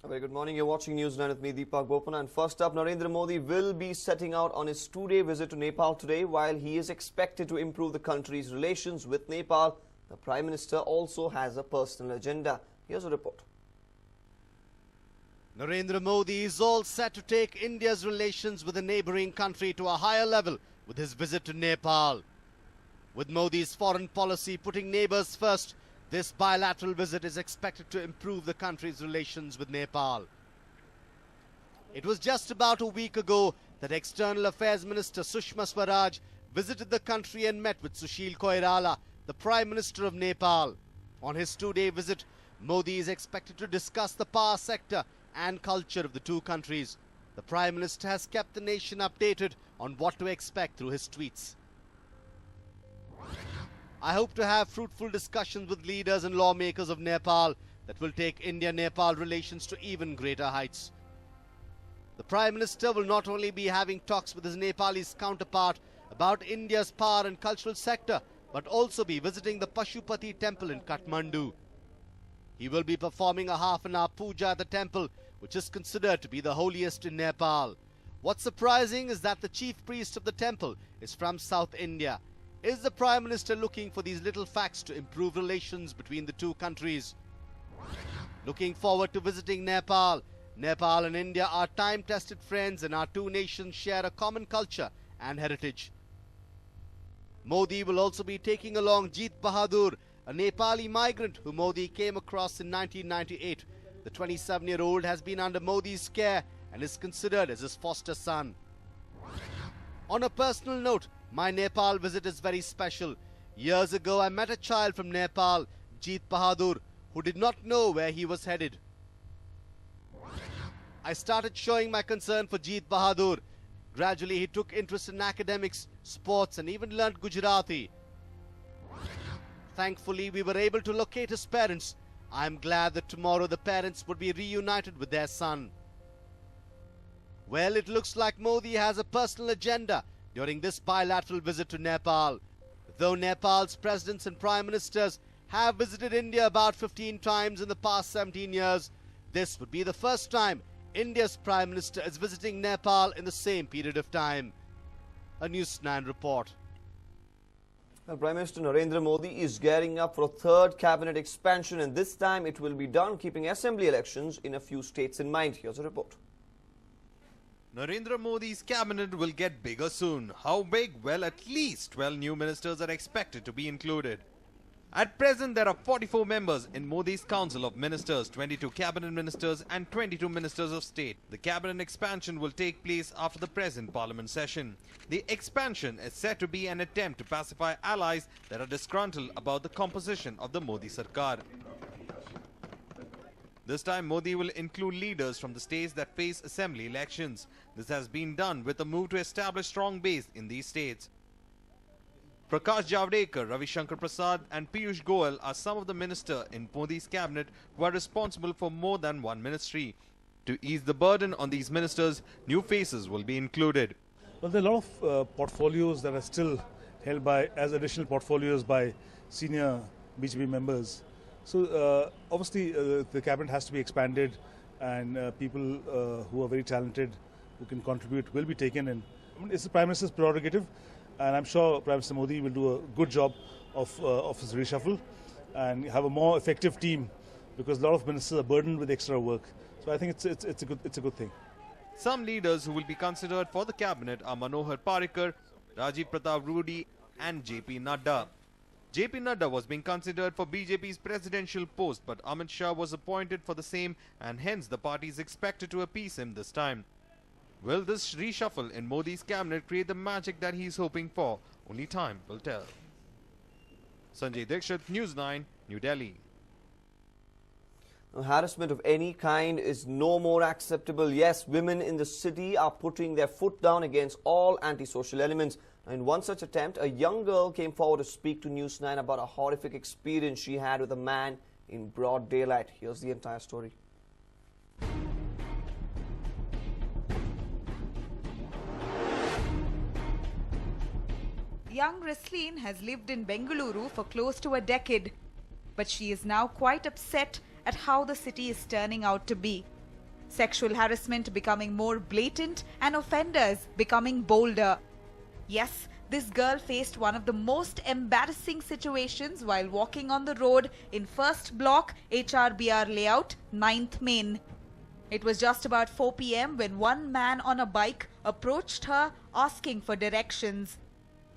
A very good morning. You're watching News 9 with me, Deepak Bopana. And first up, Narendra Modi will be setting out on his two-day visit to Nepal today. While he is expected to improve the country's relations with Nepal, the Prime Minister also has a personal agenda. Here's a report. Narendra Modi is all set to take India's relations with a neighbouring country to a higher level with his visit to Nepal. With Modi's foreign policy putting neighbours first, this bilateral visit is expected to improve the country's relations with Nepal. It was just about a week ago that External Affairs Minister Sushma Swaraj visited the country and met with Sushil Koirala, the Prime Minister of Nepal. On his two-day visit, Modi is expected to discuss the power sector and culture of the two countries. The Prime Minister has kept the nation updated on what to expect through his tweets. I hope to have fruitful discussions with leaders and lawmakers of Nepal that will take India-Nepal relations to even greater heights. The Prime Minister will not only be having talks with his Nepalese counterpart about India's power and cultural sector, but also be visiting the Pashupati temple in Kathmandu. He will be performing a half-an-hour puja at the temple, which is considered to be the holiest in Nepal. What's surprising is that the chief priest of the temple is from South India. Is the Prime Minister looking for these little facts to improve relations between the two countries? Looking forward to visiting Nepal. Nepal and India are time-tested friends, and our two nations share a common culture and heritage. Modi will also be taking along Jeet Bahadur, a Nepali migrant who Modi came across in 1998. The 27-year-old has been under Modi's care and is considered as his foster son. On a personal note, my Nepal visit is very special. Years ago, I met a child from Nepal, Jeet Bahadur, who did not know where he was headed. I started showing my concern for Jeet Bahadur. Gradually, he took interest in academics, sports, and even learnt Gujarati. Thankfully, we were able to locate his parents. I am glad that tomorrow the parents would be reunited with their son. Well, it looks like Modi has a personal agenda during this bilateral visit to Nepal. Though Nepal's presidents and prime ministers have visited India about 15 times in the past 17 years, this would be the first time India's Prime Minister is visiting Nepal in the same period of time. A News 9 report. Well, Prime Minister Narendra Modi is gearing up for a third cabinet expansion, and this time it will be done keeping assembly elections in a few states in mind. Here's a report. Narendra Modi's cabinet will get bigger soon. How big? Well, at least 12 new ministers are expected to be included. At present, there are 44 members in Modi's Council of Ministers, 22 cabinet ministers and 22 ministers of state. The cabinet expansion will take place after the present parliament session. The expansion is said to be an attempt to pacify allies that are disgruntled about the composition of the Modi Sarkar. This time, Modi will include leaders from the states that face assembly elections. This has been done with a move to establish strong base in these states. Prakash Javadekar, Ravi Shankar Prasad and Piyush Goyal are some of the ministers in Modi's cabinet who are responsible for more than one ministry. To ease the burden on these ministers, new faces will be included. Well, there are a lot of portfolios that are still held by as additional portfolios by senior BJP members. So obviously the cabinet has to be expanded, and people who are very talented, who can contribute, will be taken in. I mean, it's the Prime Minister's prerogative, and I'm sure Prime Minister Modi will do a good job of his reshuffle and have a more effective team, because a lot of ministers are burdened with extra work. So I think it's a good thing. Some leaders who will be considered for the cabinet are Manohar Parrikar, Rajiv Pratap Rudy and JP Nadda. JP Nadda was being considered for BJP's presidential post, but Amit Shah was appointed for the same, and hence the party is expected to appease him this time. Will this reshuffle in Modi's cabinet create the magic that he is hoping for? Only time will tell. Sanjay Dikshit, News 9, New Delhi. Harassment of any kind is no more acceptable. Yes, women in the city are putting their foot down against all antisocial elements. In one such attempt, a young girl came forward to speak to News 9 about a horrific experience she had with a man in broad daylight. Here's the entire story. Young Resleen has lived in Bengaluru for close to a decade, but she is now quite upset at how the city is turning out to be. sexual harassment becoming more blatant and offenders becoming bolder. Yes, this girl faced one of the most embarrassing situations while walking on the road in first block HRBR layout, 9th Main. It was just about 4 p.m. when one man on a bike approached her asking for directions.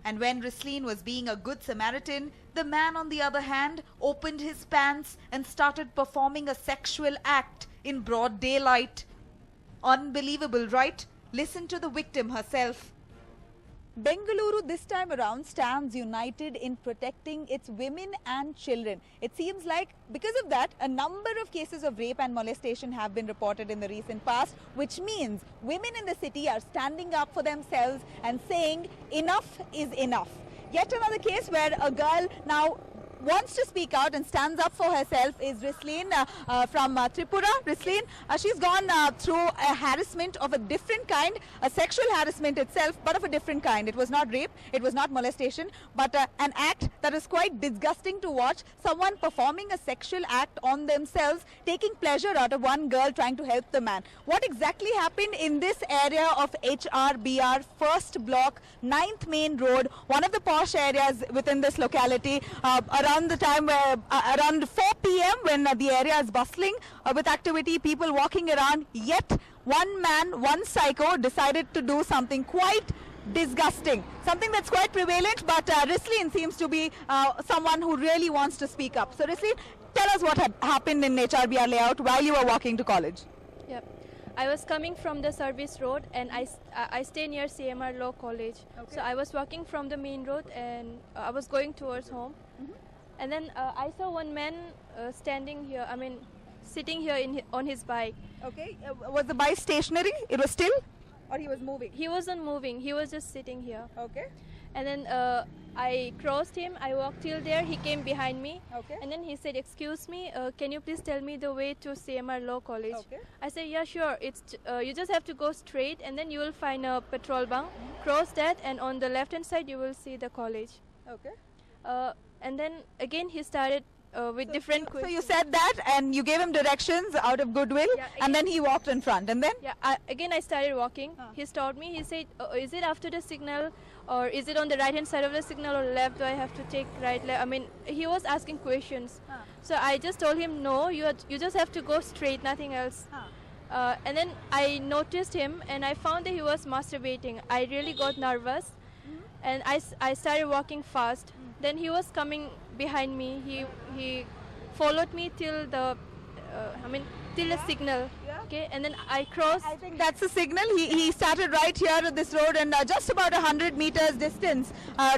And when Risleen was being a good Samaritan, the man on the other hand opened his pants and started performing a sexual act in broad daylight. Unbelievable, right? Listen to the victim herself. Bengaluru this time around stands united in protecting its women and children. It seems like because of that, a number of cases of rape and molestation have been reported in the recent past, which means women in the city are standing up for themselves and saying enough is enough. Yet another case where a girl now wants to speak out and stands up for herself is Risleen from Tripura. Risleen, she's gone through a harassment of a different kind, a sexual harassment itself, but of a different kind. It was not rape, it was not molestation, but an act that is quite disgusting to watch. Someone performing a sexual act on themselves, taking pleasure out of one girl trying to help the man. What exactly happened in this area of HRBR, first block, 9th Main Road, one of the posh areas within this locality, around the time where around 4 p.m. when the area is bustling with activity, people walking around, yet one man, one psycho decided to do something quite disgusting, something that's quite prevalent, but Risleen seems to be someone who really wants to speak up. So Risleen, tell us what had happened in HRBR layout while you were walking to college. Yep. I was coming from the service road and I stay near CMR Law College. Okay. So I was walking from the main road and I was going towards home. Mm-hmm. And then I saw one man standing here, sitting here on his bike. Okay. Was the bike stationary? It was still? Or he was moving? He wasn't moving. He was just sitting here. Okay. And then I crossed him. I walked till there. He came behind me. Okay. And then he said, "Excuse me, can you please tell me the way to CMR Law College?" Okay. I said, "Yeah, sure. It's you just have to go straight, and then you will find a petrol bunk. Cross that, and on the left-hand side, you will see the college." Okay. And then again he started with different So questions. you said that and you gave him directions out of goodwill, Yeah, and then he walked in front, and then? Yeah, again I started walking. He stopped me. He said, "Is it after the signal, or is it on the right-hand side of the signal, or left? Do I have to take right, left?" He was asking questions. So I just told him, "No, you just have to go straight, nothing else." And then I noticed him, and I found that he was masturbating. I really got nervous, and I started walking fast. Then he was coming behind me. He followed me till the till the signal. Okay, and then I crossed. I think that's the signal. He started right here at this road, and just about 100 meters distance,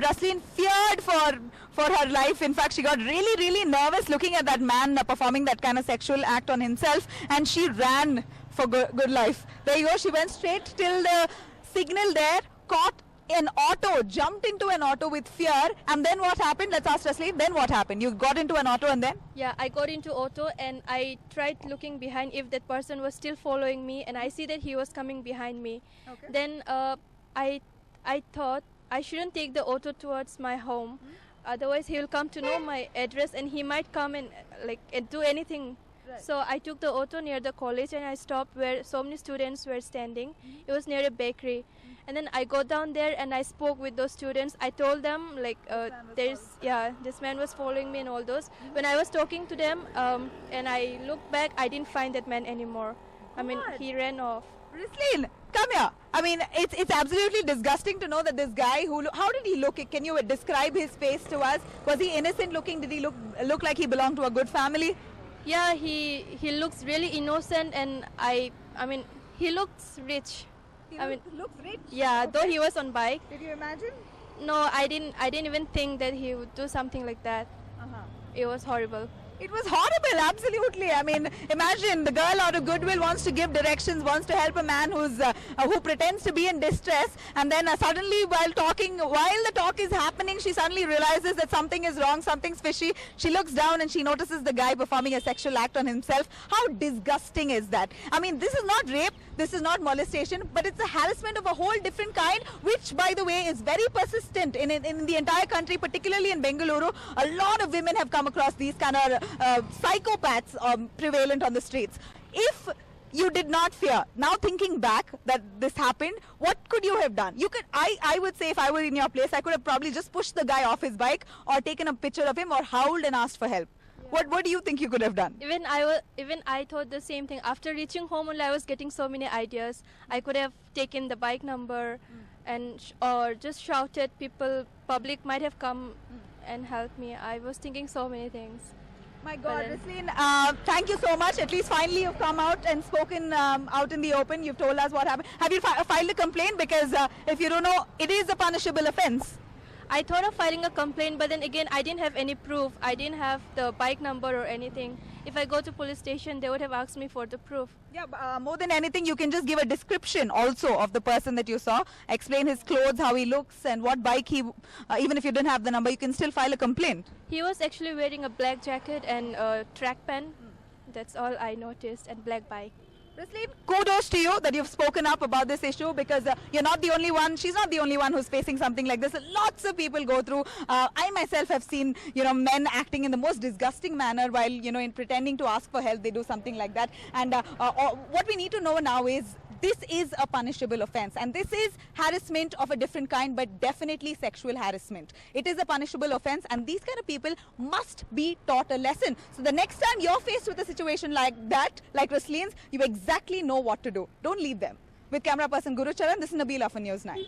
Risleen feared for her life. In fact, she got really nervous looking at that man performing that kind of sexual act on himself, and she ran for good life. There you go. She went straight till the signal there, caught an auto, jumped into an auto with fear, and then what happened? Let's ask Risleen. Then what happened? You got into an auto, and then? Yeah, I got into auto and I tried looking behind if that person was still following me, and I see that he was coming behind me. Okay. Then I thought I shouldn't take the auto towards my home, otherwise he will come to know my address and he might come and do anything. Right. So I took the auto near the college and I stopped where so many students were standing. It was near a bakery. And then I got down there and I spoke with those students. I told them this man was following me and all those. When I was talking to them and I looked back, I didn't find that man anymore. He ran off. Risleen, come here. It's absolutely disgusting to know that this guy how did he look? Can you describe his face to us? Was he innocent looking? Did he look like he belonged to a good family? Yeah, he looks really innocent, and he looks rich. Looks rich. Yeah, Okay. though he was on bike. Did you imagine? No, I didn't even think that he would do something like that. It was horrible. It was horrible, absolutely. Imagine the girl out of goodwill wants to give directions, wants to help a man who pretends to be in distress, and then suddenly while the talk is happening, she suddenly realizes that something is wrong, something's fishy. She looks down and she notices the guy performing a sexual act on himself. How disgusting is that? This is not rape, this is not molestation, but it's a harassment of a whole different kind, which, by the way, is very persistent in the entire country, particularly in Bengaluru. A lot of women have come across these kind of psychopaths prevalent on the streets. If you did not fear. Now thinking back that this happened, what could you have done? You could, I would say if I were in your place, I could have probably just pushed the guy off his bike or taken a picture of him or howled and asked for help. What do you think you could have done? Even I thought the same thing. After reaching home only, I was getting so many ideas. I could have taken the bike number and or just shouted. Public might have come and helped me. I was thinking so many things. My God, But Risleen, thank you so much. At least finally you've come out and spoken out in the open. You've told us what happened. Have you filed a complaint? Because if you don't know, it is a punishable offence. I thought of filing a complaint, but then again, I didn't have any proof. I didn't have the bike number or anything. If I go to police station, they would have asked me for the proof. Yeah, more than anything, you can just give a description also of the person that you saw. Explain his clothes, how he looks, and what bike he. Even if you didn't have the number, you can still file a complaint. He was actually wearing a black jacket and a track pant. That's all I noticed, and black bike. Risleen, kudos to you that you've spoken up about this issue, because you're not the only one. She's not the only one who's facing something like this. Lots of people go through. I myself have seen, men acting in the most disgusting manner while, in pretending to ask for help, they do something like that. And what we need to know now is this is a punishable offence, and this is harassment of a different kind, but definitely sexual harassment. It is a punishable offence, and these kind of people must be taught a lesson. So the next time you're faced with a situation like that, like Risleen's, you exactly know what to do. Don't leave them. With camera person Guru Charan, this is Nabila for News 9.